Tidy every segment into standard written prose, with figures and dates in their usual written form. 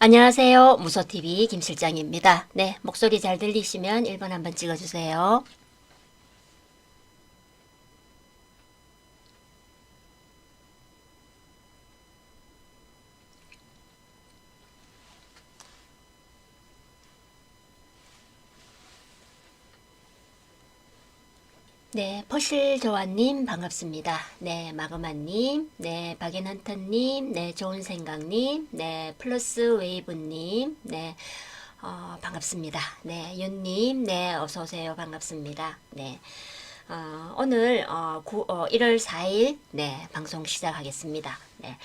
안녕하세요. 무소TV 김실장입니다. 네, 목소리 잘 들리시면 1번 한번 찍어주세요. 네, 퍼실조아님 반갑습니다. 네, 마그마님, 네, 박인헌터님, 네, 좋은생각님, 네, 플러스웨이브님, 네, 반갑습니다. 네, 윤님, 네, 어서오세요. 반갑습니다. 네. 오늘 1월 4일 네, 방송 시작하겠습니다. 네.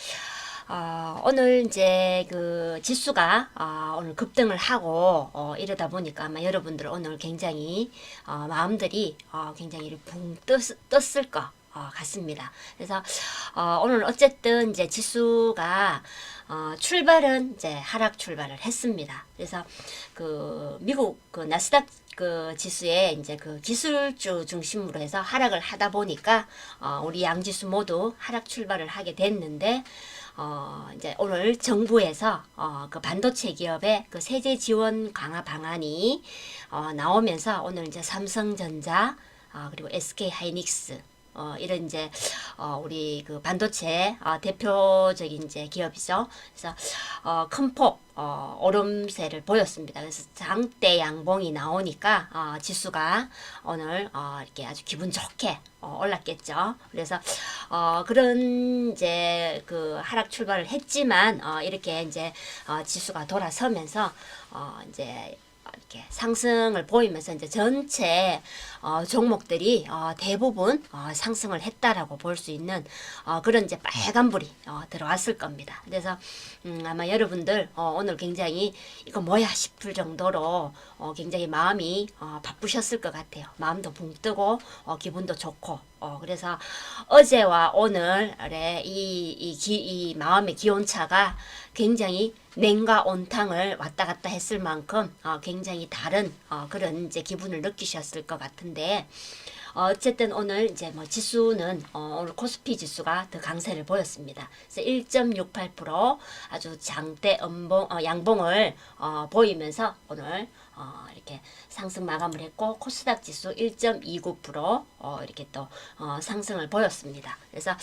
오늘 이제 그 지수가 오늘 급등을 하고 이러다 보니까 아마 여러분들 오늘 굉장히 마음들이 굉장히 붕 떴을 것 같습니다. 그래서 오늘 어쨌든 이제 지수가 출발은 이제 하락 출발을 했습니다. 그래서 그 미국 그 나스닥 그 지수에 이제 그 기술주 중심으로 해서 하락을 하다 보니까 우리 양지수 모두 하락 출발을 하게 됐는데 이제 오늘 정부에서 그 반도체 기업의 그 세제 지원 강화 방안이 나오면서 오늘 이제 삼성전자 그리고 SK 하이닉스 이런 이제 우리 그 반도체 대표적인 이제 기업이죠. 그래서 큰 폭 오름세를 보였습니다. 그래서 장대 양봉이 나오니까 지수가 오늘 이렇게 아주 기분 좋게 올랐겠죠. 그래서 그런 이제 그 하락 출발을 했지만 이렇게 이제 지수가 돌아서면서 이제 이렇게 상승을 보이면서 이제 전체 종목들이 대부분 상승을 했다라고 볼 수 있는 그런 이제 빨간불이 들어왔을 겁니다. 그래서 아마 여러분들 오늘 굉장히 이거 뭐야 싶을 정도로 굉장히 마음이 바쁘셨을 것 같아요. 마음도 붕 뜨고 기분도 좋고 그래서 어제와 오늘의 이 마음의 기온차가 굉장히 냉과 온탕을 왔다 갔다 했을 만큼 굉장히 다른 그런 이제 기분을 느끼셨을 것 같은데 어쨌든 오늘 이제 뭐 지수는 오늘 코스피 지수가 더 강세를 보였습니다. 그래서 1.68% 아주 장대 양봉을 보이면서 오늘 이렇게 상승 마감을 했고 코스닥 지수 1.29% 이렇게 또 상승을 보였습니다. 그래서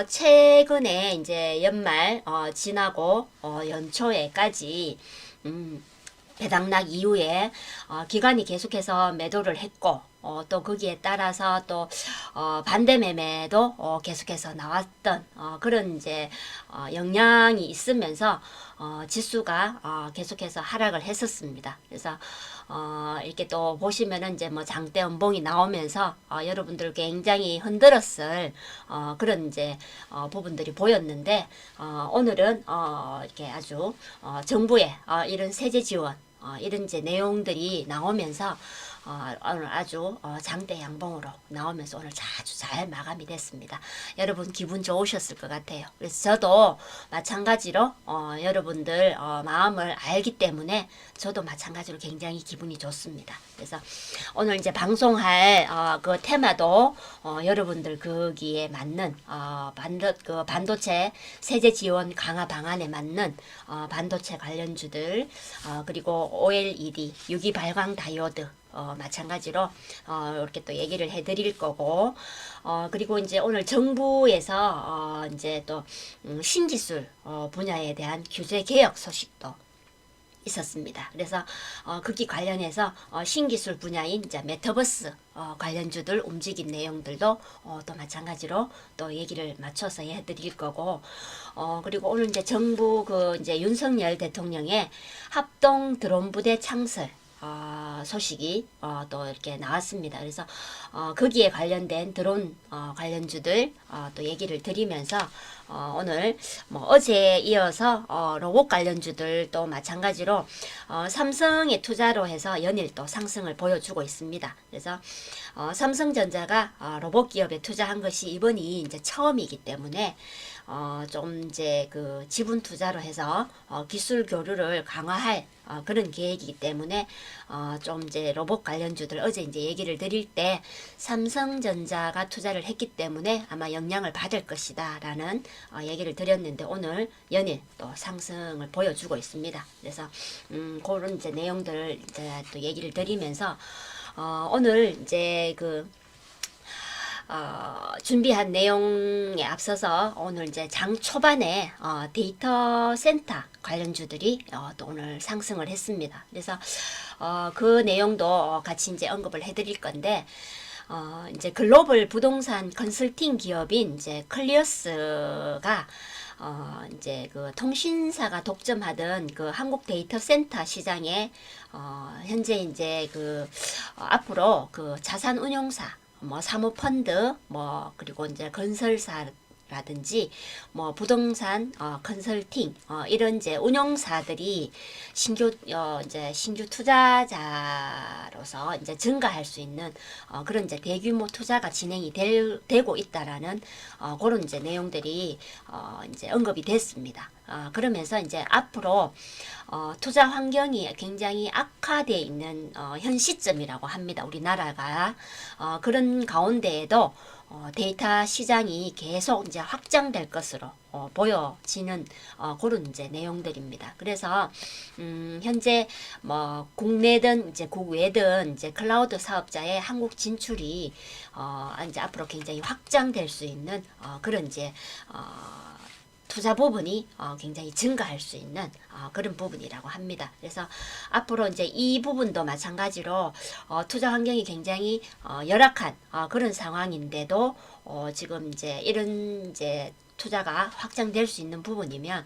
최근에 이제 연말 지나고 연초에까지 배당락 이후에 기관이 계속해서 매도를 했고 또 거기에 따라서 또 반대 매매도 계속해서 나왔던 그런 이제 영향이 있으면서 지수가 계속해서 하락을 했었습니다. 그래서 이렇게 또 보시면은 이제 뭐 장대 연봉이 나오면서 여러분들 굉장히 흔들었을 그런 이제 부분들이 보였는데 오늘은 이렇게 아주 정부의 이런 세제 지원 이런 이제 내용들이 나오면서 오늘 아주 장대 양봉으로 나오면서 오늘 아주 잘 마감이 됐습니다. 여러분 기분 좋으셨을 것 같아요. 그래서 저도 마찬가지로 여러분들 마음을 알기 때문에 저도 마찬가지로 굉장히 기분이 좋습니다. 그래서 오늘 이제 방송할 그 테마도 여러분들 거기에 맞는 반도체 세제 지원 강화 방안에 맞는 반도체 관련주들 그리고 OLED 유기 발광 다이오드 마찬가지로 이렇게 또 얘기를 해드릴 거고 그리고 이제 오늘 정부에서 이제 또 신기술 분야에 대한 규제 개혁 소식도 있었습니다. 그래서 거기 관련해서 신기술 분야인 이제 메타버스 관련주들 움직인 내용들도 또 마찬가지로 또 얘기를 맞춰서 해드릴 거고 그리고 오늘 이제 정부 그 이제 윤석열 대통령의 합동 드론 부대 창설 소식이 또 이렇게 나왔습니다. 그래서 거기에 관련된 드론 관련주들 또 얘기를 드리면서 오늘 뭐 어제에 이어서 로봇 관련주들도 마찬가지로 삼성의 투자로 해서 연일 또 상승을 보여주고 있습니다. 그래서 삼성전자가 로봇 기업에 투자한 것이 이번이 이제 처음이기 때문에 좀 이제 그 지분 투자로 해서 기술 교류를 강화할 그런 계획이기 때문에 좀 이제 로봇 관련주들 어제 이제 얘기를 드릴 때 삼성전자가 투자를 했기 때문에 아마 영향을 받을 것이다 라는 얘기를 드렸는데 오늘 연일 또 상승을 보여주고 있습니다. 그래서 그런 이제 내용들 이제 또 얘기를 드리면서 오늘 이제 그 준비한 내용에 앞서서 오늘 이제 장 초반에 데이터 센터 관련주들이 또 오늘 상승을 했습니다. 그래서 그 내용도 같이 이제 언급을 해드릴 건데 이제 글로벌 부동산 컨설팅 기업인 이제 클리어스가 이제 그 통신사가 독점하던 그 한국 데이터 센터 시장에 현재 이제 그 앞으로 그 자산 운용사 뭐 사모펀드 뭐 그리고 이제 건설사라든지 뭐 부동산 컨설팅 이런 이제 운용사들이 이제 신규 투자자로서 이제 증가할 수 있는 그런 이제 대규모 투자가 진행이 되고 있다라는 그런 이제 내용들이 이제 언급이 됐습니다. 그러면서 이제 앞으로 투자 환경이 굉장히 악화되어 있는 현 시점이라고 합니다. 우리나라가 그런 가운데에도 데이터 시장이 계속 이제 확장될 것으로 보여지는 그런 이제 내용들입니다. 그래서 현재 뭐 국내든 이제 국외든 이제 클라우드 사업자의 한국 진출이 이제 앞으로 굉장히 확장될 수 있는 그런 이제 투자 부분이 굉장히 증가할 수 있는 그런 부분이라고 합니다. 그래서 앞으로 이제 이 부분도 마찬가지로 투자 환경이 굉장히 열악한 그런 상황인데도 지금 이제 이런 이제 투자가 확장될 수 있는 부분이면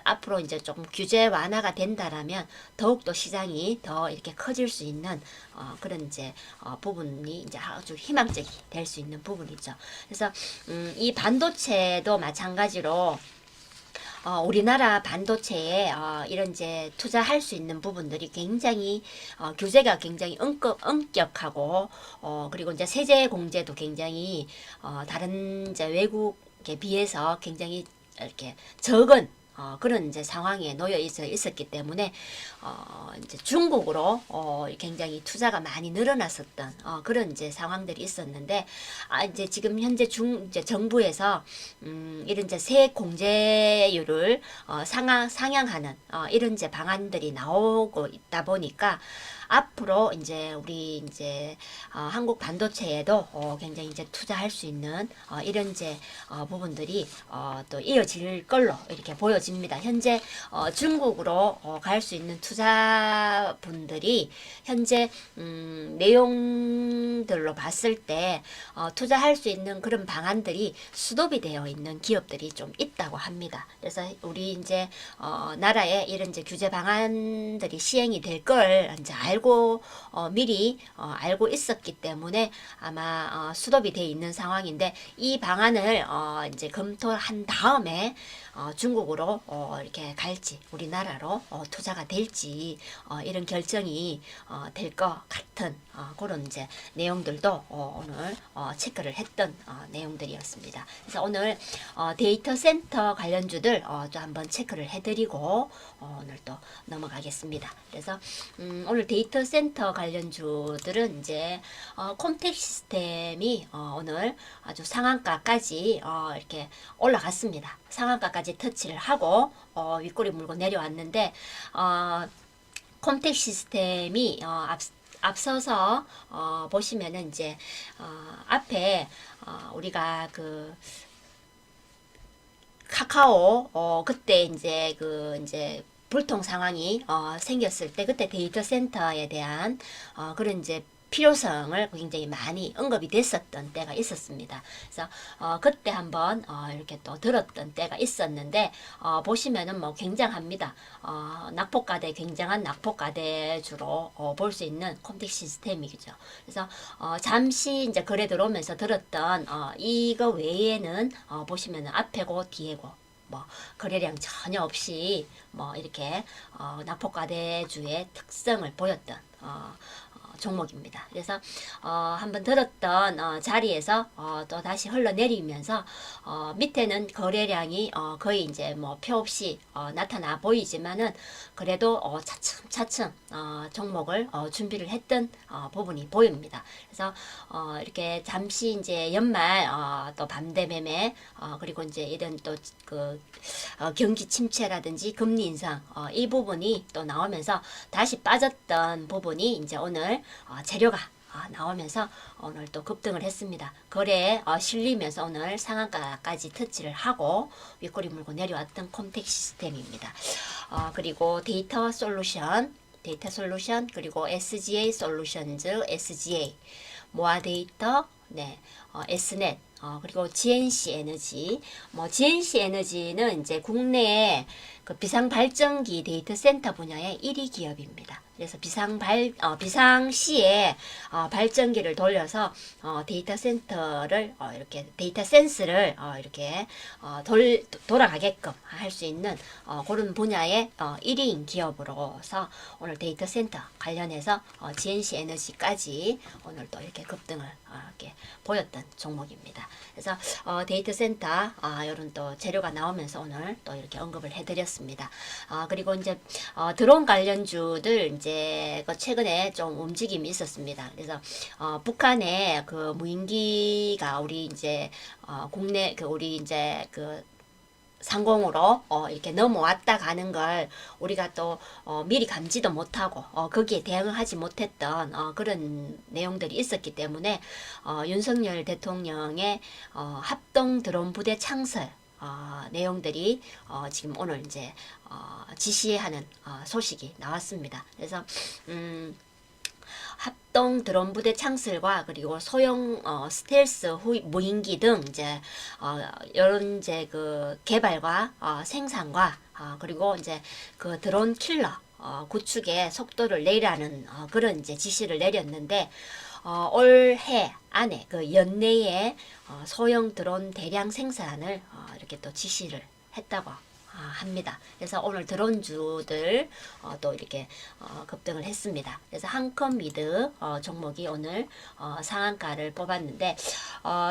앞으로 이제 조금 규제 완화가 된다라면 더욱더 시장이 더 이렇게 커질 수 있는 그런 이제 부분이 이제 아주 희망적이 될 수 있는 부분이죠. 그래서 이 반도체도 마찬가지로 우리나라 반도체에 이런 이제 투자할 수 있는 부분들이 굉장히 규제가 굉장히 엄격하고 그리고 이제 세제 공제도 굉장히 다른 이제 외국에 비해서 굉장히 이렇게 적은 그런 이제 상황에 놓여 있었기 때문에 이제 중국으로 굉장히 투자가 많이 늘어났었던 그런 이제 상황들이 있었는데 이제 지금 현재 이제 정부에서 이런 이제 세액 공제율을 상향하는 이런 이제 방안들이 나오고 있다 보니까 앞으로 이제 우리 이제 한국 반도체에도 굉장히 이제 투자할 수 있는 이런 이제 부분들이 또 이어질 걸로 이렇게 보여집니다. 현재 중국으로 갈 수 있는 투자분들이 현재 내용들로 봤을 때 투자할 수 있는 그런 방안들이 수도비 되어 있는 기업들이 좀 있다고 합니다. 그래서 우리 이제 나라에 이런 이제 규제 방안들이 시행이 될 걸 이제 알고 미리 알고 있었기 때문에 아마 수도비 되어 있는 상황인데 이 방안을 이제 검토한 다음에 중국으로 이렇게 갈지 우리나라로 투자가 될지 이런 결정이 될 것 같은 그런 이제 내용들도 오늘 체크를 했던 내용들이었습니다. 그래서 오늘 데이터 센터 관련주들 또 한번 체크를 해드리고 오늘 또 넘어가겠습니다. 그래서 오늘 데이터 센터 관련주들은 이제 콤텍 시스템이 오늘 아주 상한가까지 이렇게 올라갔습니다. 상한가까지 터치를 하고 윗꼬리 물고 내려왔는데 콤텍 시스템이 앞서서 보시면은 이제 앞에 우리가 그 카카오 그때 이제 그 이제 불통 상황이 생겼을 때 그때 데이터 센터에 대한 그런 이제 필요성을 굉장히 많이 언급이 됐었던 때가 있었습니다. 그래서 그때 한번 이렇게 또 들었던 때가 있었는데 보시면은 뭐 굉장합니다. 낙폭가대 굉장한 낙폭가대주로 볼 수 있는 콤텍 시스템이죠. 그래서 잠시 이제 거래 들어오면서 들었던 이거 외에는 보시면은 앞에고 뒤에고 뭐 거래량 전혀 없이 뭐 이렇게 낙폭과대주의 특성을 보였던 종목입니다. 그래서 한번 들었던 자리에서 또 다시 흘러내리면서 밑에는 거래량이 거의 이제 뭐 표 없이 나타나 보이지만은 그래도 차츰차츰 종목을 준비를 했던 부분이 보입니다. 그래서 이렇게 잠시 이제 연말 또 밤대 매매 그리고 이제 이런 또 그 경기 침체라든지 금리 인상 이 부분이 또 나오면서 다시 빠졌던 부분이 이제 오늘 재료가 나오면서 오늘 또 급등을 했습니다. 거래에 실리면서 오늘 상한가까지 터치를 하고 윗꼬리 물고 내려왔던 콤텍 시스템입니다. 그리고 데이터 솔루션 그리고 SGA 솔루션즈 SGA 모아 데이터 네 S넷 그리고 GNC 에너지 GNC 에너지는 이제 국내에 그 비상 발전기 데이터 센터 분야의 1위 기업입니다. 그래서 비상시에 발전기를 돌려서 데이터 센터를 이렇게 데이터 센스를 이렇게 돌아가게끔 할 수 있는 그런 분야의 1위인 기업으로서 오늘 데이터 센터 관련해서 GNC 에너지까지 오늘 또 이렇게 급등을 이렇게 보였던 종목입니다. 그래서 데이터 센터 이런 또 재료가 나오면서 오늘 또 이렇게 언급을 해드렸습니다. 그리고 이제 드론 관련주들 이제 그 최근에 좀 움직임이 있었습니다. 그래서 북한의 그 무인기가 우리 이제 국내 그 우리 이제 그 상공으로 이렇게 넘어왔다 가는 걸 우리가 또 미리 감지도 못하고 거기에 대응을 하지 못했던 그런 내용들이 있었기 때문에 윤석열 대통령의 합동 드론 부대 창설 내용들이 지금 오늘 이제 지시하는 소식이 나왔습니다. 그래서 합동 드론 부대 창설과 그리고 소형 스텔스 무인기 등 이제 이런 이제 그 개발과 생산과 그리고 이제 그 드론 킬러 구축의 속도를 내라는 그런 이제 지시를 내렸는데 올해 안에 그 연내에 소형 드론 대량 생산을 이렇게 또 지시를 했다고 합니다. 그래서 오늘 드론주들 또 이렇게 급등을 했습니다. 그래서 한컴미드 종목이 오늘 상한가를 뽑았는데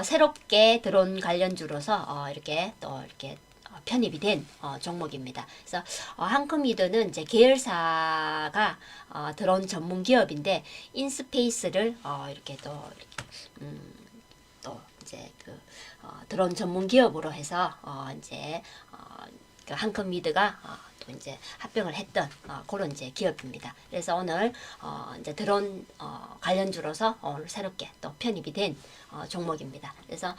새롭게 드론 관련주로서 이렇게 또 이렇게 편입이 된 종목입니다. 그래서 한컴미드는 이제 계열사가 드론 전문 기업인데 인스페이스를 이렇게 또 이렇게 또 이제 그 드론 전문 기업으로 해서 이제 그 한컴미드가 또 이제 합병을 했던 그런 이제 기업입니다. 그래서 오늘 이제 드론 관련주로서 오늘 새롭게 또 편입이 된 종목입니다. 그래서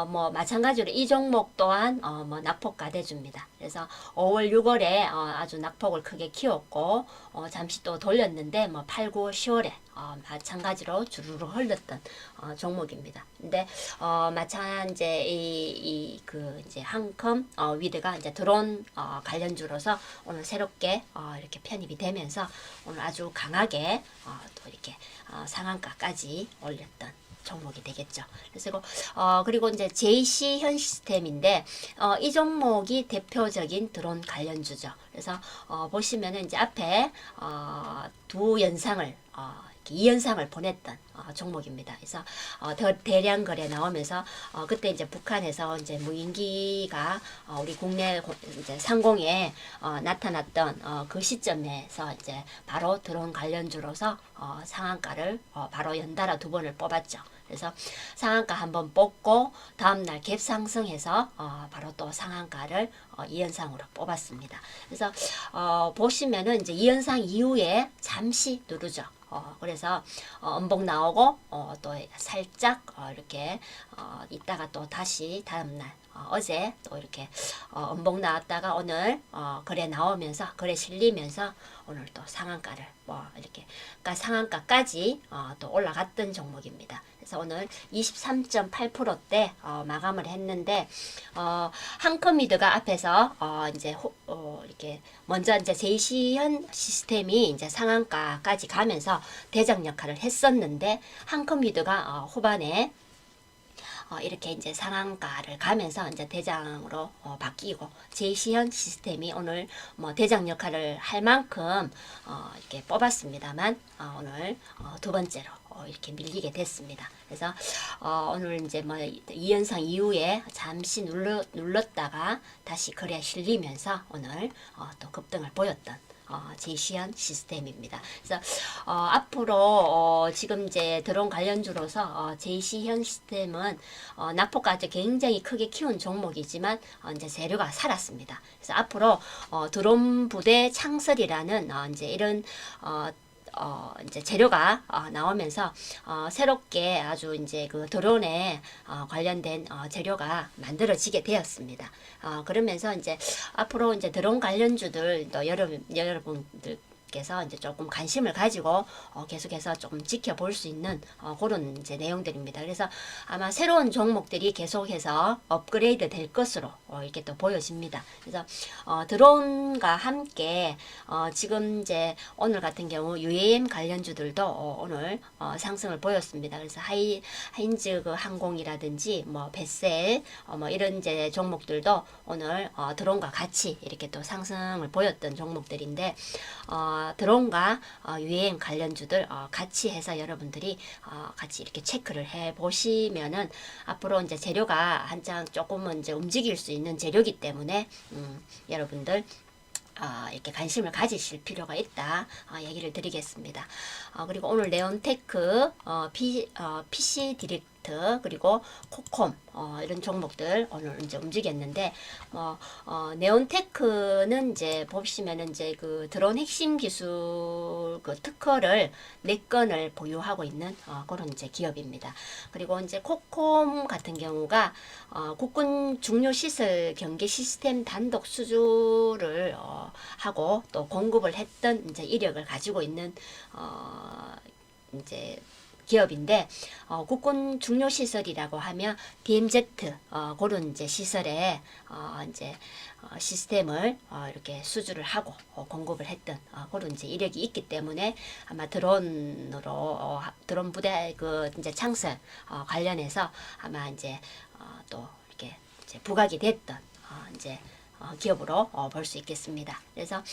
뭐 마찬가지로 이 종목 또한 뭐 낙폭 가대주입니다. 그래서 5월 6월에 아주 낙폭을 크게 키웠고 잠시 또 돌렸는데 뭐 8, 9, 10월에 마찬가지로 주르르 흘렀던 종목입니다. 근데 마찬가지 이 이제 한컴 위드가 이제 드론 관련주로서 오늘 새롭게 이렇게 편입이 되면서 오늘 아주 강하게 또 이렇게 상한가까지 올렸던 종목이 되겠죠. 그래서 그리고 이제 JC 현 시스템인데 이 종목이 대표적인 드론 관련주죠. 그래서 보시면은 이제 앞에 두 연상을 2연상을 보냈던 종목입니다. 그래서 대량 거래 나오면서 그때 이제 북한에서 이제 무인기가 우리 국내 이제 상공에 나타났던 그 시점에서 이제 바로 드론 관련주로서 상한가를 바로 연달아 두 번을 뽑았죠. 그래서 상한가 한번 뽑고 다음날 갭 상승해서 바로 또 상한가를 2연상으로 뽑았습니다. 그래서 보시면은 이제 2연상 이후에 잠시 누르죠. 그래서 음봉 나오고 또 살짝 이렇게 있다가 또 다시 다음날 어제 또 이렇게 음봉 나왔다가 오늘 거래 나오면서 거래 실리면서 오늘 또 상한가를 이렇게 그러니까 상한가까지 또 올라갔던 종목입니다. 그래서 오늘 23.8%대 마감을 했는데 한컴미드가 앞에서 이제 이렇게 먼저 이제 제이시현 시스템이 이제 상한가까지 가면서 대장 역할을 했었는데 한컴미드가 후반에 이렇게 이제 상한가를 가면서 이제 대장으로 바뀌고 제시현 시스템이 오늘 뭐 대장 역할을 할 만큼 이렇게 뽑았습니다만 오늘 두 번째로 이렇게 밀리게 됐습니다. 그래서 오늘 이제 뭐 2연상 이후에 잠시 눌렀다가 다시 거래에 실리면서 오늘 또 급등을 보였던 제시현 시스템입니다. 그래서 앞으로 지금 이제 드론 관련주로서 제시현 시스템은 낙폭까지 굉장히 크게 키운 종목이지만 이제 재료가 살았습니다. 그래서 앞으로 드론 부대 창설이라는 이제 이런 이제 재료가 나오면서 새롭게 아주 이제 그 드론에 관련된 재료가 만들어지게 되었습니다. 그러면서 이제 앞으로 이제 드론 관련주들 또 여러분들 께서 이제 조금 관심을 가지고 계속해서 조금 지켜볼 수 있는 그런 이제 내용들입니다. 그래서 아마 새로운 종목들이 계속해서 업그레이드 될 것으로 이렇게 또 보여집니다. 그래서 드론과 함께 지금 이제 오늘 같은 경우 UAM 관련주들도 오늘 상승을 보였습니다. 그래서 하인즈 그 항공이라든지 뭐 베셀 뭐 이런 이제 종목들도 오늘 드론과 같이 이렇게 또 상승을 보였던 종목들인데 드론과 유행 관련주들 같이 해서 여러분들이 같이 이렇게 체크를 해 보시면은 앞으로 이제 재료가 한창 조금은 이제 움직일 수 있는 재료이기 때문에 여러분들 이렇게 관심을 가지실 필요가 있다 얘기를 드리겠습니다. 그리고 오늘 네온테크, PC 디렉트 그리고 코콤 이런 종목들 오늘 이제 움직였는데 네온테크는 이제 보시면은 이제 그 드론 핵심 기술 그 특허를 4건을 보유하고 있는 그런 이제 기업입니다. 그리고 이제 코콤 같은 경우가 국군 중요 시설 경계 시스템 단독 수주를 하고 또 공급을 했던 이제 이력을 가지고 있는 이제 기업인데 국군 중요 시설이라고 하면 DMZ 그런 이제 시설에 이제 시스템을 이렇게 수주를 하고 공급을 했던 그런 이제 이력이 있기 때문에 아마 드론으로 드론 부대 그 이제 창설 관련해서 아마 이제 또 이렇게 이제 부각이 됐던 이제 기업으로 볼 수 있겠습니다. 그래서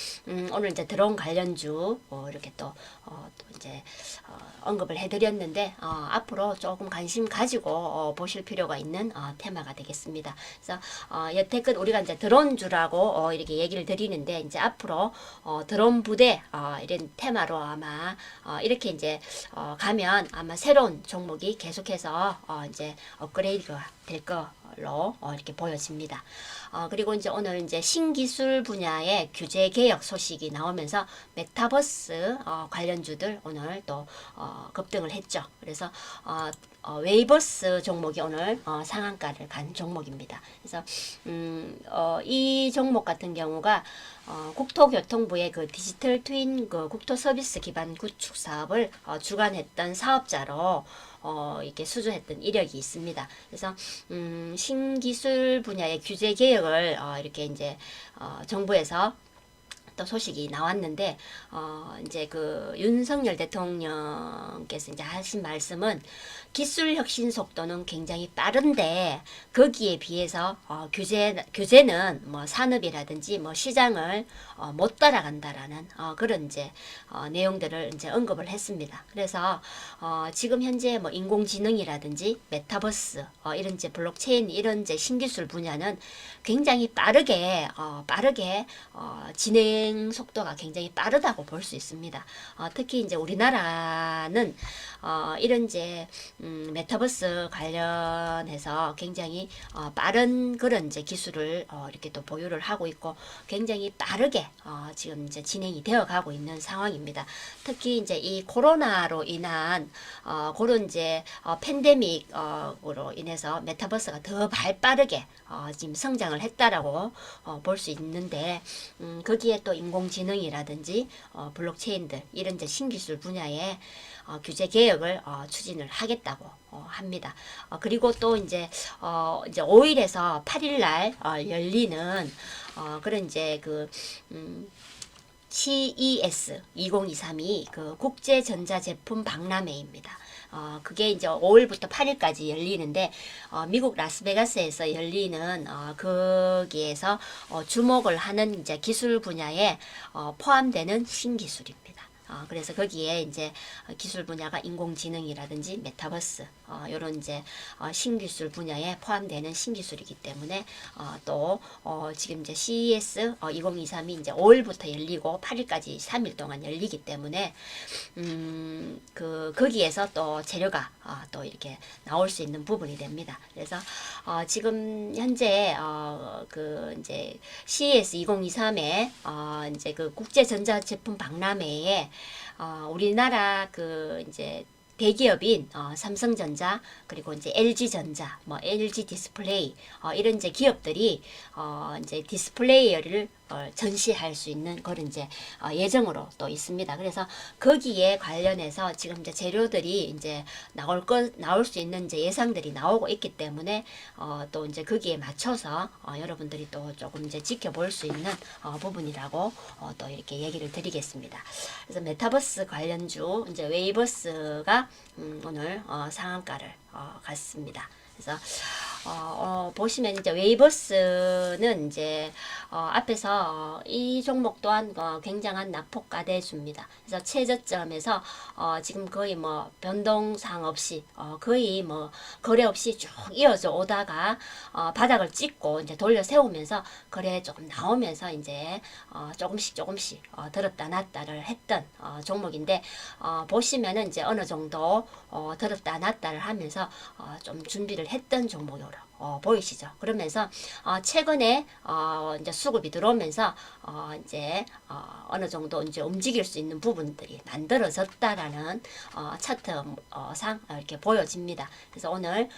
오늘 이제 드론 관련주 이렇게 또 이제 언급을 해드렸는데 앞으로 조금 관심 가지고 보실 필요가 있는 테마가 되겠습니다. 그래서 여태껏 우리가 이제 드론주라고 이렇게 얘기를 드리는데 이제 앞으로 드론 부대 이런 테마로 아마 이렇게 이제 가면 아마 새로운 종목이 계속해서 이제 업그레이드가 될 걸로 이렇게 보여집니다. 그리고 이제 오늘 이제 신기술 분야의 규제 개혁 소식이 나오면서 메타버스 관련주들 오늘 또 급등을 했죠. 그래서 웨이버스 종목이 오늘 상한가를 간 종목입니다. 그래서 이 종목 같은 경우가 국토교통부의 그 디지털 트윈 그 국토 서비스 기반 구축 사업을 주관했던 사업자로 이렇게 수주했던 이력이 있습니다. 그래서 신기술 분야의 규제 개혁을 이렇게 이제 정부에서 또 소식이 나왔는데 이제 그 윤석열 대통령께서 이제 하신 말씀은 기술 혁신 속도는 굉장히 빠른데 거기에 비해서 규제는 뭐 산업이라든지 뭐 시장을 못 따라간다라는 그런 이제 내용들을 이제 언급을 했습니다. 그래서 지금 현재 뭐 인공지능이라든지 메타버스 이런 이제 블록체인 이런 이제 신기술 분야는 굉장히 빠르게 진행 속도가 굉장히 빠르다고 볼 수 있습니다. 특히 이제 우리나라는 이런 이제 메타버스 관련해서 굉장히 빠른 그런 이제 기술을 이렇게 또 보유를 하고 있고 굉장히 빠르게 지금 이제 진행이 되어 가고 있는 상황입니다. 특히 이제 이 코로나로 인한 그런 이제 팬데믹으로 인해서 메타버스가 더 발빠르게 지금 성장을 했다라고 볼 수 있는데 거기에 또 인공지능이라든지 블록체인들 이런 이제 신기술 분야에 규제 개혁을 추진을 하겠다고 합니다. 그리고 또 이제 5일에서 8일 날 열리는 그런 이제 그 CES 2023이 그 국제 전자제품 박람회입니다. 그게 이제 5일부터 8일까지 열리는데 미국 라스베가스에서 열리는 거기에서 주목을 하는 이제 기술 분야에 포함되는 신기술입니다. 그래서 거기에 이제 기술 분야가 인공지능이라든지 메타버스, 요런 이제 신기술 분야에 포함되는 신기술이기 때문에 또 지금 이제 CES 2023이 이제 5일부터 열리고 8일까지 3일 동안 열리기 때문에 거기에서 또 재료가 또 이렇게 나올 수 있는 부분이 됩니다. 그래서 지금 현재 그 이제 CES 2023에 이제 그 국제 전자제품 박람회에 우리나라 그 이제 대기업인 삼성전자 그리고 이제 LG전자, 뭐 LG 디스플레이 이런 이제 기업들이 이제 디스플레이를 전시할 수 있는 그런 이제 예정으로 또 있습니다. 그래서 거기에 관련해서 지금 이제 재료들이 이제 나올 수 있는 이제 예상들이 나오고 있기 때문에 또 이제 거기에 맞춰서 여러분들이 또 조금 이제 지켜볼 수 있는 부분이라고 또 이렇게 얘기를 드리겠습니다. 그래서 메타버스 관련주 이제 웨이버스가 오늘 상한가를 갔습니다. 그래서 보시면 이제 웨이버스는 이제 앞에서 이 종목 또한 굉장한 낙폭과대주입니다. 그래서 최저점에서 지금 거의 뭐 변동사항 없이 거의 뭐 거래 없이 쭉 이어져 오다가 바닥을 찍고 이제 돌려 세우면서 거래 조금 나오면서 이제 조금씩 들었다 놨다를 했던 종목인데 보시면은 이제 어느 정도 들었다 놨다를 하면서 좀 준비를 했던 종목으로 보이시죠? 그러면서 최근에 이제 수급이 들어오면서 이제 어느 정도 이제 움직일 수 있는 부분들이 만들어졌다라는 차트 상 이렇게 보여집니다. 그래서 오늘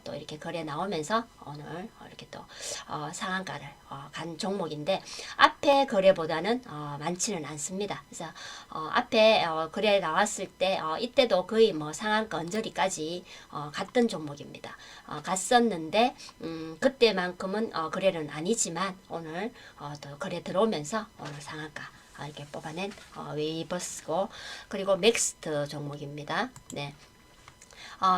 또 이렇게 거래 나오면서 오늘 이렇게 또 상한가를 간 종목인데 앞에 거래보다는 많지는 않습니다. 그래서 앞에 거래 나왔을 때 이때도 거의 뭐 상한가 언저리까지 갔던 종목입니다. 갔었는데 그때만큼은 거래는 아니지만 오늘 또 거래 들어오면서 오늘 상한가 이렇게 뽑아낸 웨이버스고 그리고 맥스트 종목입니다. 네.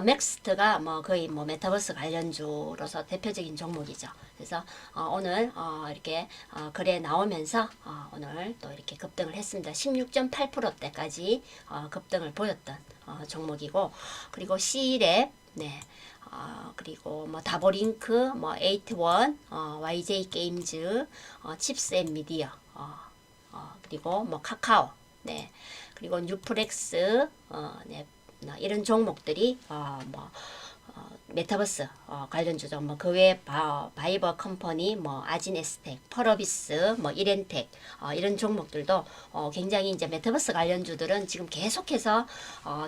맥스트가 뭐 거의 뭐 메타버스 관련주로서 대표적인 종목이죠. 그래서 오늘 이렇게 거래 나오면서 오늘 또 이렇게 급등을 했습니다. 16.8%대까지 급등을 보였던 종목이고 그리고 C랩 네. 그리고 뭐 다보링크, 뭐 에이트원, YJ 게임즈, 칩스 앤 미디어, 그리고 뭐 카카오, 네. 그리고 뉴프렉스, 네. 이런 종목들이 메타버스 관련주죠. 뭐 그 외에 바이버 컴퍼니, 뭐 아진에스텍, 펄어비스, 뭐 이렌텍 이런 종목들도 굉장히 이제 메타버스 관련주들은 지금 계속해서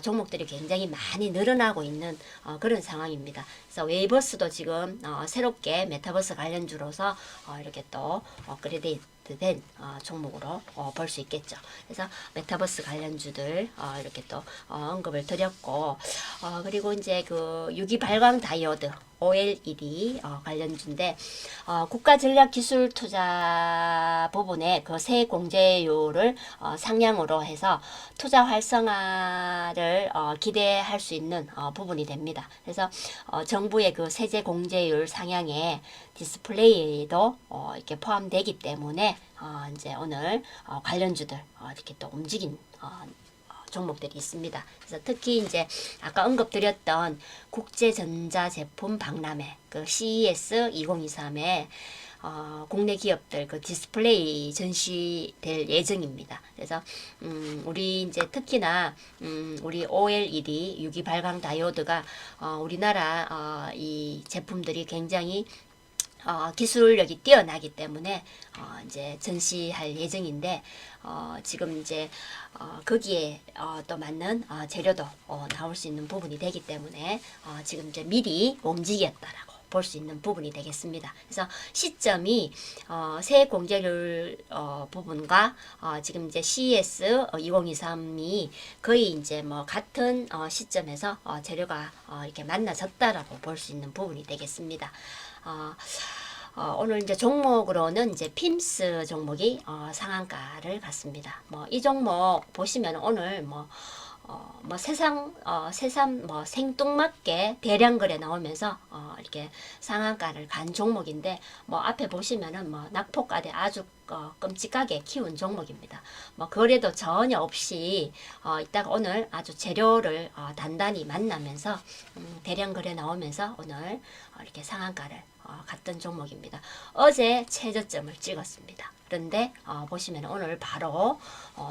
종목들이 굉장히 많이 늘어나고 있는 그런 상황입니다. 그래서 웨이버스도 지금 새롭게 메타버스 관련주로서 이렇게 또 업그레이드 된 종목으로 볼 수 있겠죠. 그래서 메타버스 관련주들 이렇게 또 언급을 드렸고 그리고 이제 그 유기 발광 다이오드 OLED 관련주인데 국가전략기술투자 부분에 그 세액 공제율을 상향으로 해서 투자 활성화를 기대할 수 있는 부분이 됩니다. 그래서 정부의 그 세제 공제율 상향에 디스플레이도 이렇게 포함되기 때문에 이제 오늘 관련주들 이렇게 또 움직인 종목들이 있습니다. 그래서 특히 이제 아까 언급드렸던 국제전자제품 박람회 그 CES 2023에 국내 기업들 그 디스플레이 전시될 예정입니다. 그래서 우리 이제 특히나 우리 OLED 유기 발광 다이오드가 우리나라 이 제품들이 굉장히 기술력이 뛰어나기 때문에 이제 전시할 예정인데 지금 이제 거기에 또 맞는 재료도 나올 수 있는 부분이 되기 때문에 지금 이제 미리 움직였다라고 볼 수 있는 부분이 되겠습니다. 그래서 시점이 세액 공제율 부분과 지금 이제 CES 2023이 거의 이제 뭐 같은 시점에서 재료가 이렇게 만나졌다라고 볼 수 있는 부분이 되겠습니다. 오늘 이제 종목으로는 이제 핌스 종목이 상한가를 갔습니다. 뭐 이 종목 보시면 오늘 뭐 뭐 새삼 뭐 생뚱맞게 대량 거래 나오면서 이렇게 상한가를 간 종목인데 뭐 앞에 보시면은 뭐 낙폭가대 아주 끔찍하게 키운 종목입니다. 뭐 거래도 전혀 없이 이따가 오늘 아주 재료를 단단히 만나면서 대량 거래 나오면서 오늘 이렇게 상한가를 갔던 종목입니다. 어제 최저점을 찍었습니다. 그런데 보시면 오늘 바로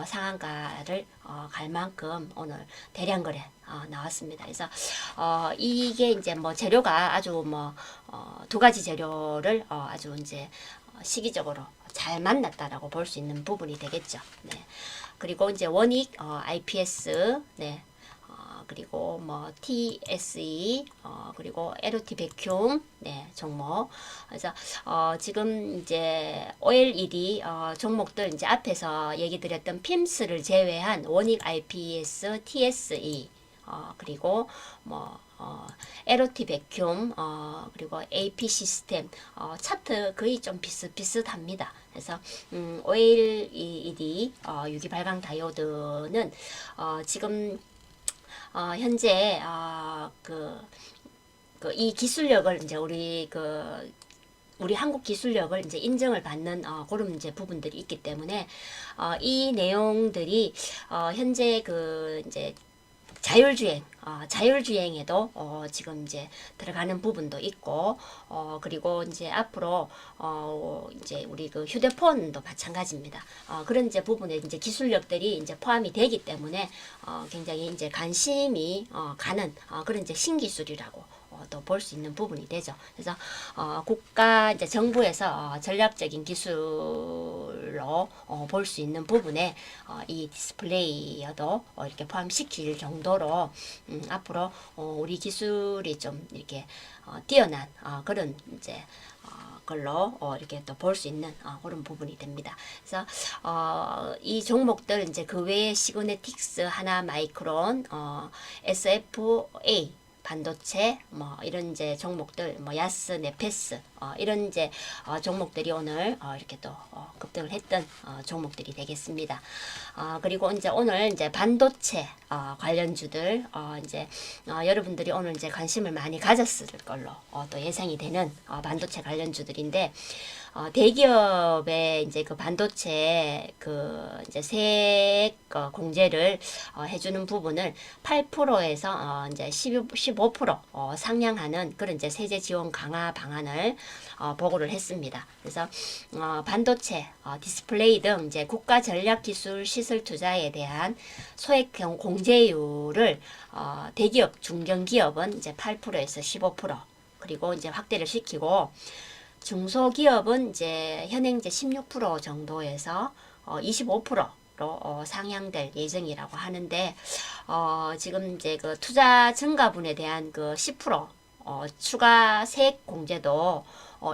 상한가를 갈 만큼 오늘 대량 거래 나왔습니다. 그래서 이게 이제 뭐 재료가 아주 뭐 두 가지 재료를 아주 이제 시기적으로 잘 만났다라고 볼 수 있는 부분이 되겠죠. 네. 그리고 이제 원익 IPS 네. 그리고 뭐 TSE 그리고 LOT 백큐ම් 네 종목. 그래서 지금 이제 OLED 종목들 이제 앞에서 얘기 드렸던 핌스를 제외한 원익 IPS, TSE 그리고 뭐 LOT 백큐ම් 그리고 AP 시스템 차트 거의 좀 비슷비슷합니다. 그래서 OLED 유기 발광 다이오드는 지금 현재 이 기술력을 이제 우리 한국 기술력을 이제 인정을 받는 그런 이제 부분들이 있기 때문에 이 내용들이 현재 이제 자율주행에도 지금 이제 들어가는 부분도 있고, 그리고 이제 앞으로 이제 우리 휴대폰도 마찬가지입니다. 그런 이제 부분에 이제 기술력들이 이제 포함이 되기 때문에 굉장히 이제 관심이 가는 그런 이제 신기술이라고 또 볼 수 있는 부분이 되죠. 그래서 국가 이제 정부에서 전략적인 기술로 볼 수 있는 부분에 이 디스플레이어도 이렇게 포함시킬 정도로 앞으로 우리 기술이 좀 이렇게 뛰어난 그런 이제 걸로 이렇게 또 볼 수 있는 그런 부분이 됩니다. 그래서 이 종목들 이제 그 외에 시그네틱스, 하나마이크론, SFA 반도체 뭐 이런 이제 종목들 뭐 야스 네페스 이런 이제 종목들이 오늘 이렇게 또 급등을 했던 종목들이 되겠습니다. 그리고 이제 오늘 이제 반도체 관련주들 이제 여러분들이 오늘 이제 관심을 많이 가졌을 걸로 또 예상이 되는 반도체 관련주들인데 대기업의 이제 그 반도체 이제 세액 공제를 해주는 부분을 8%에서 이제 15% 상향하는 그런 이제 세제 지원 강화 방안을 보고를 했습니다. 그래서 반도체, 디스플레이 등 이제 국가 전략 기술 시설 투자에 대한 소액 공제율을 대기업, 중견기업은 이제 8%에서 15% 그리고 이제 확대를 시키고 중소기업은 이제 현행 이제 16% 정도에서 25%로 상향될 예정이라고 하는데 지금 이제 그 투자 증가분에 대한 10% 추가 세액 공제도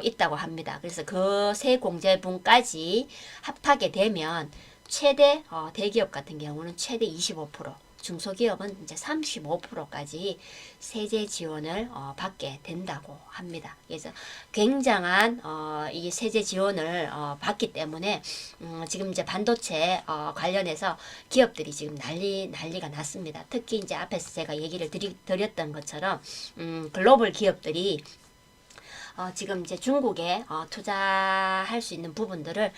있다고 합니다. 그래서 그 세액 공제분까지 합하게 되면 최대 대기업 같은 경우는 최대 25%, 중소기업은 이제 35%까지 세제 지원을 받게 된다고 합니다. 그래서 굉장한 이 세제 지원을 받기 때문에 지금 이제 반도체 관련해서 기업들이 지금 난리가 났습니다. 특히 이제 앞에서 제가 얘기를 드렸던 것처럼 글로벌 기업들이 지금 이제 중국에 투자할 수 있는 부분들을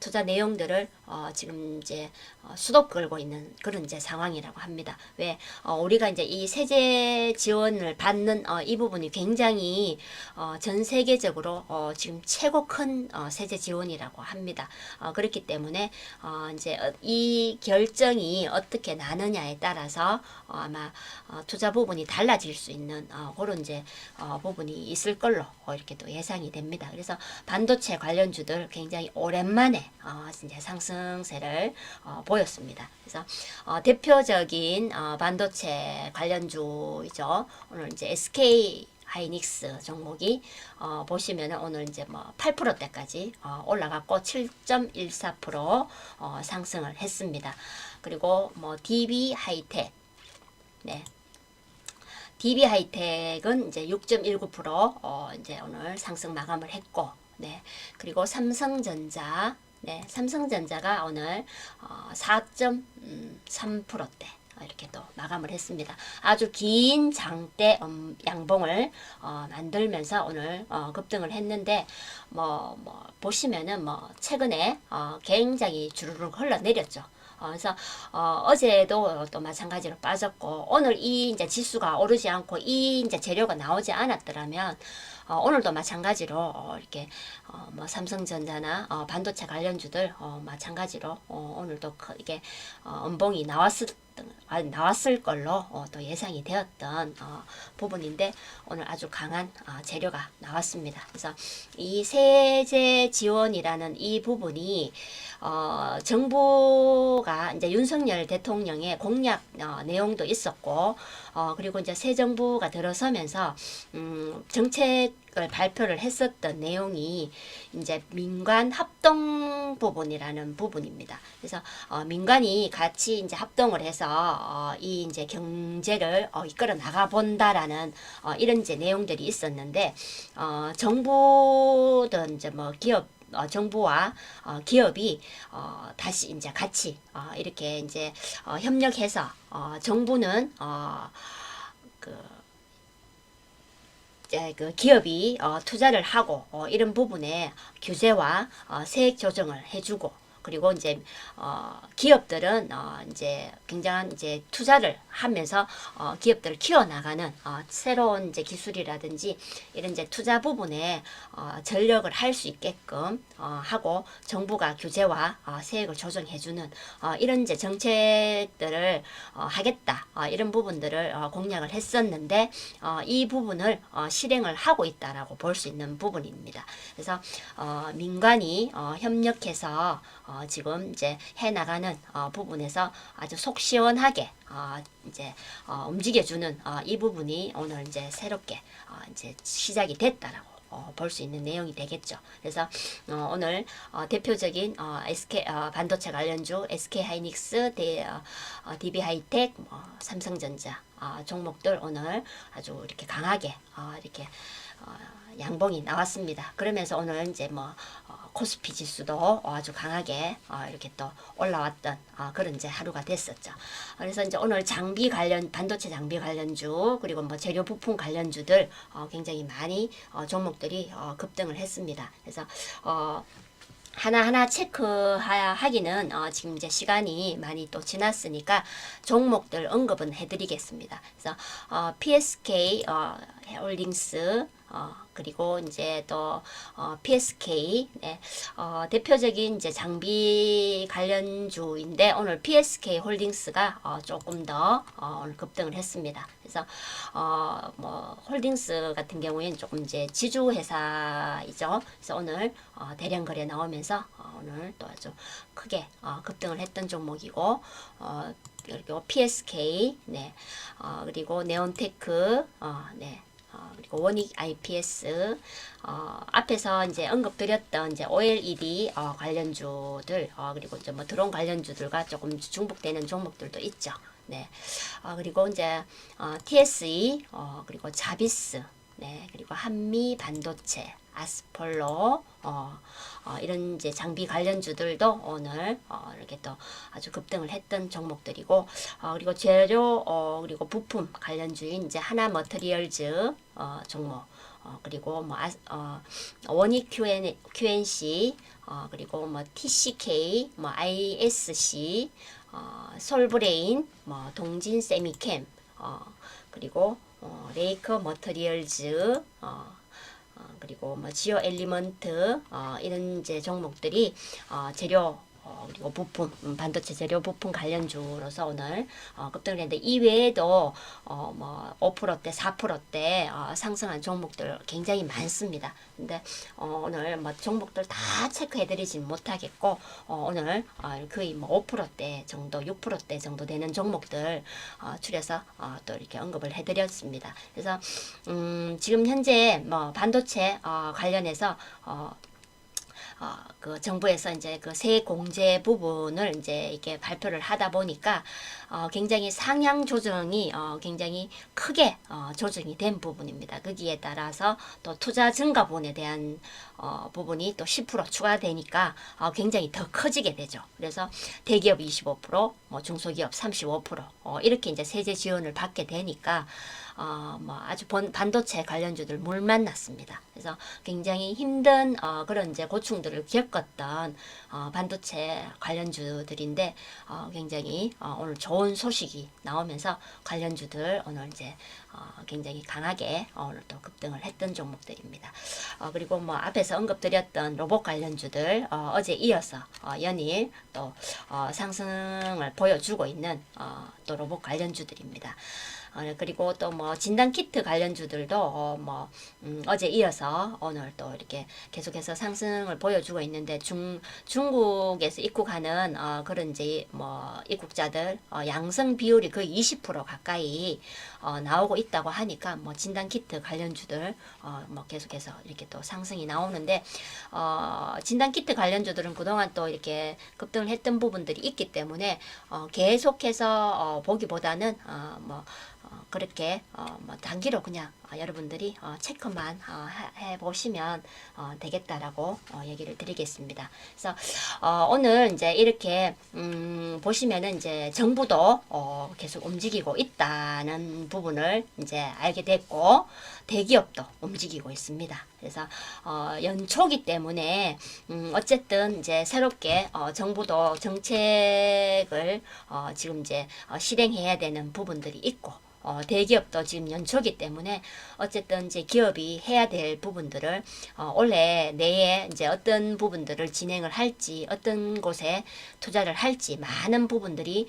투자 내용들을 지금 이제 수도 걸고 있는 그런 이제 상황이라고 합니다. 왜 우리가 이제 이 세제 지원을 받는 이 부분이 굉장히 전 세계적으로 지금 최고 큰 세제 지원이라고 합니다. 그렇기 때문에 이제 이 결정이 어떻게 나느냐에 따라서 아마 투자 부분이 달라질 수 있는 그런 이제 부분이 있을 걸로 이렇게 또 예상이 됩니다. 그래서 반도체 관련주들 굉장히 오랜만에 이제 상승세를 보였습니다. 그래서 대표적인 반도체 관련주이죠. 오늘 이제 SK 하이닉스 종목이 보시면은 오늘 이제 뭐 8%대까지 올라갔고 7.14% 상승을 했습니다. 그리고 뭐 DB 하이텍 네. DB 하이텍은 이제 6.19% 이제 오늘 상승 마감을 했고, 네. 그리고 삼성전자, 네. 삼성전자가 오늘 4.3%대 이렇게 또 마감을 했습니다. 아주 긴 장대 양봉을 만들면서 오늘 급등을 했는데 보시면은 최근에 굉장히 주르륵 흘러내렸죠. 그래서 어제도 또 마찬가지로 빠졌고 오늘 이 이제 지수가 오르지 않고 이 이제 재료가 나오지 않았더라면 오늘도 마찬가지로 이렇게 삼성전자나 반도체 관련주들 마찬가지로 오늘도 이게 음봉이 나왔을 걸로 또 예상이 되었던 부분인데 오늘 아주 강한 재료가 나왔습니다. 그래서 이 세제 지원이라는 이 부분이 정부가 이제 윤석열 대통령의 공약 내용도 있었고 그리고 이제 새 정부가 들어서면서 정책을 발표를 했었던 내용이 이제 민관 합동 부분이라는 부분입니다. 그래서 민관이 같이 이제 합동을 해서 이 이제 경제를 이끌어 나가 본다라는 이런 이제 내용들이 있었는데 정부든 이제 기업 정부와 기업이 다시 이제 같이 이렇게 이제 협력해서 정부는 그 기업이 투자를 하고 이런 부분에 규제와 세액 조정을 해주고 그리고 이제 기업들은 이제 굉장한 이제 투자를 하면서 기업들을 키워나가는 새로운 이제 기술이라든지 이런 이제 투자 부분에 전력을 할 수 있게끔 하고 정부가 규제와 세액을 조정해주는 이런 이제 정책들을 하겠다 이런 부분들을 공약을 했었는데 이 부분을 실행을 하고 있다라고 볼 수 있는 부분입니다. 그래서 민간이 협력해서 지금 이제 해나가는 부분에서 아주 속 시원하게 이제 움직여주는 이 부분이 오늘 이제 새롭게 이제 시작이 됐다라고 볼 수 있는 내용이 되겠죠. 그래서 오늘 대표적인 SK 반도체 관련주 SK 하이닉스, DB 하이텍, 삼성전자 종목들 오늘 아주 이렇게 강하게 이렇게 양봉이 나왔습니다. 그러면서 오늘 이제 코스피 지수도 아주 강하게 이렇게 또 올라왔던 그런 이제 하루가 됐었죠. 그래서 이제 오늘 장비 관련 반도체 장비 관련주 그리고 재료 부품 관련주들 굉장히 많이 종목들이 급등을 했습니다. 그래서 하나하나 체크하기는 지금 이제 시간이 많이 또 지났으니까 종목들 언급은 해드리겠습니다. 그래서 PSK 홀딩스 그리고 이제 또 PSK 대표적인 이제 장비 관련주인데 오늘 PSK 홀딩스가 조금 더 오늘 급등을 했습니다. 그래서 홀딩스 같은 경우에는 조금 이제 지주 회사이죠. 그래서 오늘 대량 거래 나오면서 오늘 또 아주 크게 급등을 했던 종목이고 그리고 PSK 그리고 네온테크 그리고 원익 IPS 앞에서 이제 언급드렸던 이제 OLED 관련주들 그리고 이제 드론 관련주들과 조금 중복되는 종목들도 있죠. 그리고 이제 TSE 그리고 자비스 그리고 한미 반도체 아스폴로 이런 이제 장비 관련주들도 오늘 이렇게 또 아주 급등을 했던 종목들이고 그리고 재료 그리고 부품 관련주인 이제 하나 머터리얼즈 종목 그리고 원익 QNC 그리고 TCK ISC 솔브레인 동진 세미캠 그리고 레이커 머터리얼즈 그리고 지오 엘리먼트 이런 이제 종목들이 재료 그리고 부품 반도체 재료 부품 관련주로서 오늘 급등을 했는데 이외에도 5%대 4%대 상승한 종목들 굉장히 많습니다. 근데 오늘 종목들 다 체크해드리진 못하겠고 오늘 거의 5%대 정도 6%대 정도 되는 종목들 추려서 또 이렇게 언급을 해드렸습니다. 그래서 지금 현재 반도체 관련해서 그 정부에서 이제 그 세공제 부분을 이제 이렇게 발표를 하다 보니까 굉장히 상향 조정이 굉장히 크게 조정이 된 부분입니다. 거기에 따라서 또 투자 증가분에 대한 부분이 또 10% 추가되니까 굉장히 더 커지게 되죠. 그래서 대기업 25%, 뭐 중소기업 35% 이렇게 이제 세제 지원을 받게 되니까 뭐 아주 반도체 관련주들 물 만났습니다. 그래서 굉장히 힘든 그런 이제 고충들을 겪었던 반도체 관련주들인데 굉장히 오늘 좋은 소식이 나오면서 관련주들 오늘 이제 굉장히 강하게 오늘 또 급등을 했던 종목들입니다. 그리고 뭐 앞에서 언급드렸던 로봇 관련주들 어제 이어서 연일 또 상승을 보여주고 있는 또 로봇 관련주들입니다. 그리고 또 뭐 진단키트 관련주들도 어제 이어서 오늘 또 이렇게 계속해서 상승을 보여주고 있는데 중국에서 입국하는 그런 이제 뭐 입국자들 양성 비율이 거의 20% 가까이 나오고 있다고 하니까 뭐 진단키트 관련주들 뭐 계속해서 이렇게 또 상승이 나오는데 진단키트 관련주들은 그동안 또 이렇게 급등을 했던 부분들이 있기 때문에 계속해서 보기보다는 그렇게 뭐 단기로 그냥 여러분들이 체크만 해 보시면 되겠다라고 얘기를 드리겠습니다. 그래서 오늘 이제 이렇게 보시면은 이제 정부도 계속 움직이고 있다는 부분을 이제 알게 됐고 대기업도 움직이고 있습니다. 그래서 연초기 때문에 어쨌든 이제 새롭게 정부도 정책을 지금 이제 실행해야 되는 부분들이 있고 대기업도 지금 연초기 때문에 어쨌든 이제 기업이 해야 될 부분들을 올해 내에 이제 어떤 부분들을 진행을 할지 어떤 곳에 투자를 할지 많은 부분들이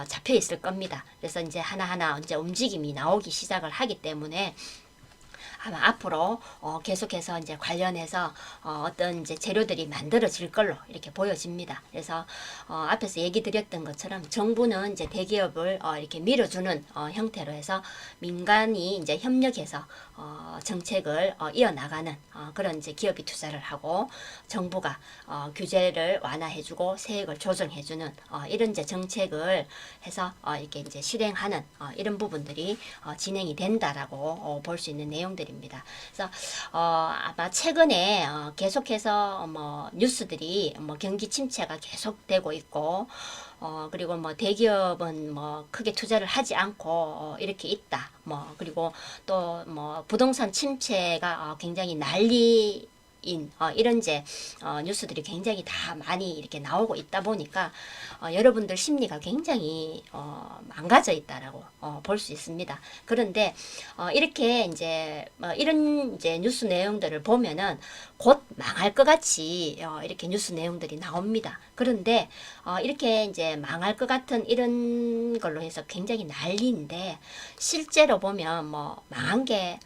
잡혀 있을 겁니다. 그래서 이제 하나하나 이제 움직임이 나오기 시작을 하기 때문에 아마 앞으로 계속해서 이제 관련해서 어떤 이제 재료들이 만들어질 걸로 이렇게 보여집니다. 그래서 앞에서 얘기 드렸던 것처럼 정부는 이제 대기업을 이렇게 밀어주는 형태로 해서 민간이 이제 협력해서 정책을 이어나가는 그런 이제 기업이 투자를 하고 정부가 규제를 완화해주고 세액을 조정해주는 이런 이제 정책을 해서 이렇게 이제 실행하는 이런 부분들이 진행이 된다라고 볼 수 있는 내용들입니다. 그래서 아마 최근에 계속해서 뭐 뉴스들이 뭐 경기 침체가 계속되고 있고 그리고 뭐 대기업은 뭐 크게 투자를 하지 않고 이렇게 있다. 뭐 그리고 또 뭐 부동산 침체가 굉장히 난리 이런 이제 뉴스들이 굉장히 다 많이 이렇게 나오고 있다 보니까 여러분들 심리가 굉장히 망가져 있다라고 볼 수 있습니다. 그런데 이렇게 이제 이런 이제 뉴스 내용들을 보면은 곧 망할 것 같이 이렇게 뉴스 내용들이 나옵니다. 그런데 이렇게 이제 망할 것 같은 이런 걸로 해서 굉장히 난리인데 실제로 보면 뭐 망한 게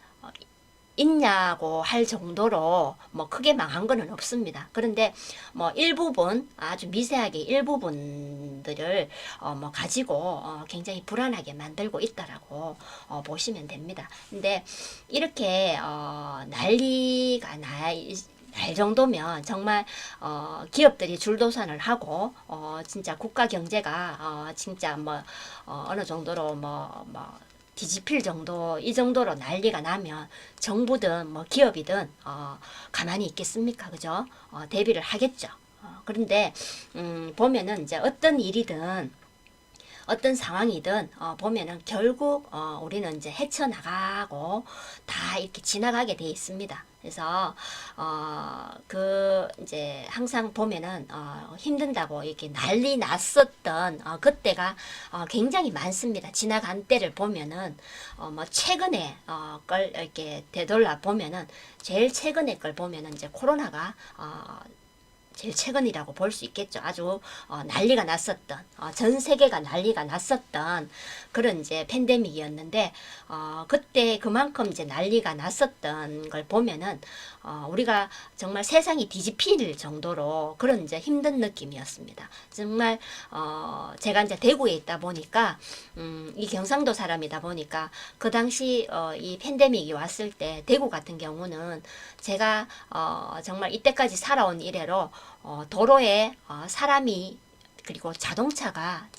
있냐고 할 정도로 뭐 크게 망한 거는 없습니다. 그런데 뭐 일부분 아주 미세하게 일부분들을 뭐 가지고 굉장히 불안하게 만들고 있다라고 보시면 됩니다. 근데 이렇게 난리가 날 정도면 정말 기업들이 줄도산을 하고 진짜 국가 경제가 진짜 뭐 어느 정도로 뭐 뒤집힐 정도 이 정도로 난리가 나면 정부든 뭐 기업이든 가만히 있겠습니까? 그죠? 대비를 하겠죠. 그런데 보면은 이제 어떤 일이든 어떤 상황이든 보면은 결국 우리는 이제 헤쳐나가고 다 이렇게 지나가게 돼 있습니다. 그래서 그 이제 항상 보면은 힘든다고 이렇게 난리 났었던 그때가 굉장히 많습니다. 지나간 때를 보면은 뭐 최근에 걸 이렇게 되돌아 보면은 제일 최근에 걸 보면은 이제 코로나가 제일 최근이라고 볼 수 있겠죠. 아주 난리가 났었던 전 세계가 난리가 났었던 그런 이제 팬데믹이었는데 그때 그만큼 이제 난리가 났었던 걸 보면은 우리가 정말 세상이 뒤집힐 정도로 그런 이제 힘든 느낌이었습니다. 정말 제가 이제 대구에 있다 보니까 이 경상도 사람이다 보니까 그 당시 이 팬데믹이 왔을 때 대구 같은 경우는 제가 정말 이때까지 살아온 이래로 도로에 사람이 그리고 차가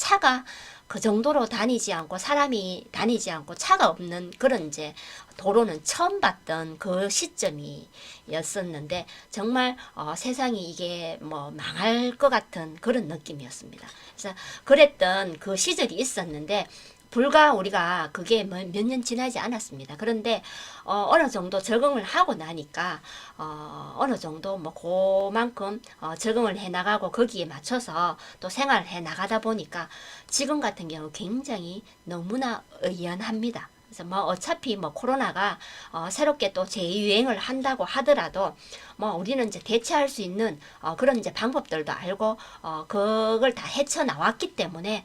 그 정도로 다니지 않고 사람이 다니지 않고 차가 없는 그런 이제 도로는 처음 봤던 그 시점이었었는데 정말 세상이 이게 뭐 망할 것 같은 그런 느낌이었습니다. 그래서 그랬던 그 시절이 있었는데 불과 우리가 그게 몇 년 지나지 않았습니다. 그런데 어느 정도 적응을 하고 나니까 어느 정도 뭐 그만큼 적응을 해 나가고 거기에 맞춰서 또 생활을 해 나가다 보니까 지금 같은 경우 굉장히 너무나 의연합니다. 그래서 뭐 어차피 뭐 코로나가 새롭게 또 재유행을 한다고 하더라도 뭐 우리는 이제 대체할 수 있는 그런 이제 방법들도 알고 그걸 다 헤쳐 나왔기 때문에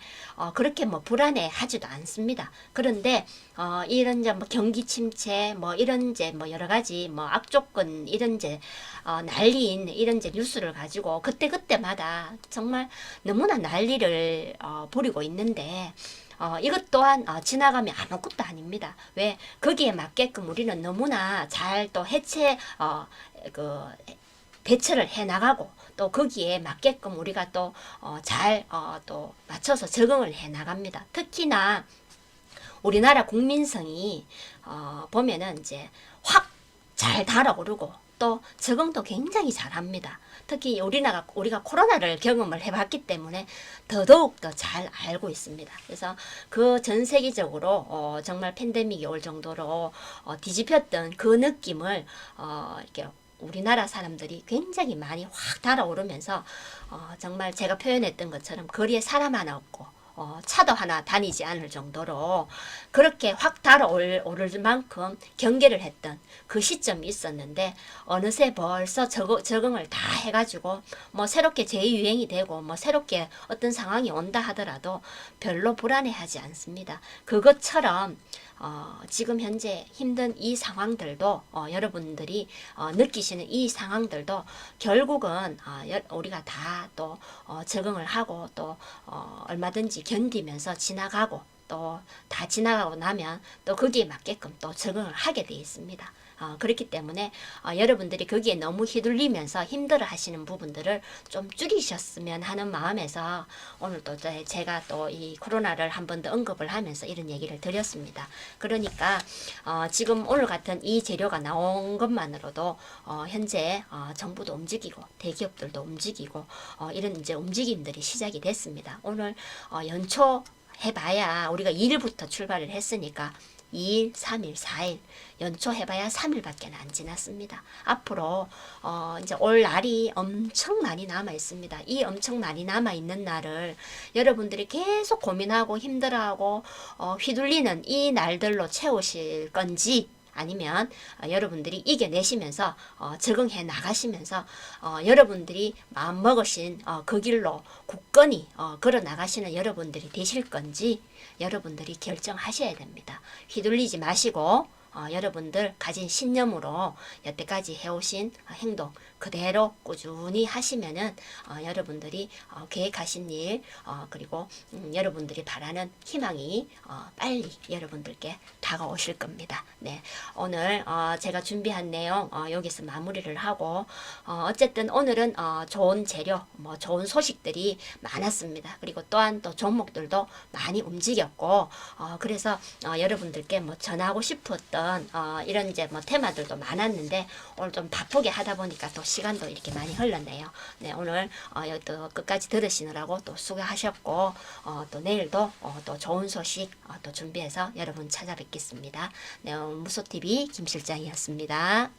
그렇게 뭐 불안해 하지도 않습니다. 그런데 이런 이제 뭐 경기 침체 뭐 이런 이제 뭐 여러 가지 뭐 악조건 이런 이제 난리인 이런 이제 뉴스를 가지고 그때그때마다 정말 너무나 난리를 부리고 있는데 이것 또한 지나가면 아무것도 아닙니다. 왜 거기에 맞게끔 우리는 너무나 잘 또 그 대처를 해 나가고 또 거기에 맞게끔 우리가 또 잘 또 맞춰서 적응을 해 나갑니다. 특히나 우리나라 국민성이 보면은 이제 확 잘 달아오르고 또 적응도 굉장히 잘합니다. 특히 우리가 코로나를 경험을 해봤기 때문에 더더욱 더 잘 알고 있습니다. 그래서 그 전 세계적으로 정말 팬데믹이 올 정도로 뒤집혔던 그 느낌을 이렇게 우리나라 사람들이 굉장히 많이 확 달아오르면서 정말 제가 표현했던 것처럼 거리에 사람 하나 없고 차도 하나 다니지 않을 정도로 그렇게 확 달아오를 만큼 경계를 했던 그 시점이 있었는데 어느새 벌써 적응을 다 해가지고 뭐 새롭게 재유행이 되고 뭐 새롭게 어떤 상황이 온다 하더라도 별로 불안해하지 않습니다. 그것처럼 지금 현재 힘든 이 상황들도 여러분들이 느끼시는 이 상황들도 결국은 우리가 다 또 적응을 하고 또 얼마든지 견디면서 지나가고 또 다 지나가고 나면 또 거기에 맞게끔 또 적응을 하게 되어 있습니다. 그렇기 때문에 여러분들이 거기에 너무 휘둘리면서 힘들어 하시는 부분들을 좀 줄이셨으면 하는 마음에서 오늘 또 제가 또 이 코로나를 한 번 더 언급을 하면서 이런 얘기를 드렸습니다. 그러니까 지금 오늘 같은 이 재료가 나온 것만으로도 현재 정부도 움직이고 대기업들도 움직이고 이런 이제 움직임들이 시작이 됐습니다. 오늘 연초 해봐야 우리가 2일부터 출발을 했으니까 2일, 3일, 4일, 연초 해봐야 3일밖에 안 지났습니다. 앞으로 이제 올 날이 엄청 많이 남아 있습니다. 이 엄청 많이 남아 있는 날을 여러분들이 계속 고민하고 힘들어하고 휘둘리는 이 날들로 채우실 건지 아니면 여러분들이 이겨내시면서 적응해 나가시면서 여러분들이 마음먹으신 그 길로 굳건히 걸어 나가시는 여러분들이 되실 건지 여러분들이 결정하셔야 됩니다. 휘둘리지 마시고 여러분들 가진 신념으로 여태까지 해오신 행동 그대로 꾸준히 하시면은 여러분들이 계획하신 일 그리고 여러분들이 바라는 희망이 빨리 여러분들께 다가오실 겁니다. 네, 오늘 제가 준비한 내용 여기서 마무리를 하고 어쨌든 오늘은 좋은 재료, 뭐 좋은 소식들이 많았습니다. 그리고 또한 또 종목들도 많이 움직였고 그래서 여러분들께 뭐 전하고 싶었던 이런 이제 뭐 테마들도 많았는데 오늘 좀 바쁘게 하다 보니까 또 시간도 이렇게 많이 흘렀네요. 네, 오늘 또 끝까지 들으시느라고 또 수고하셨고 또 내일도 또 좋은 소식 또 준비해서 여러분 찾아뵙겠습니다. 네, 무소TV 김실장이었습니다.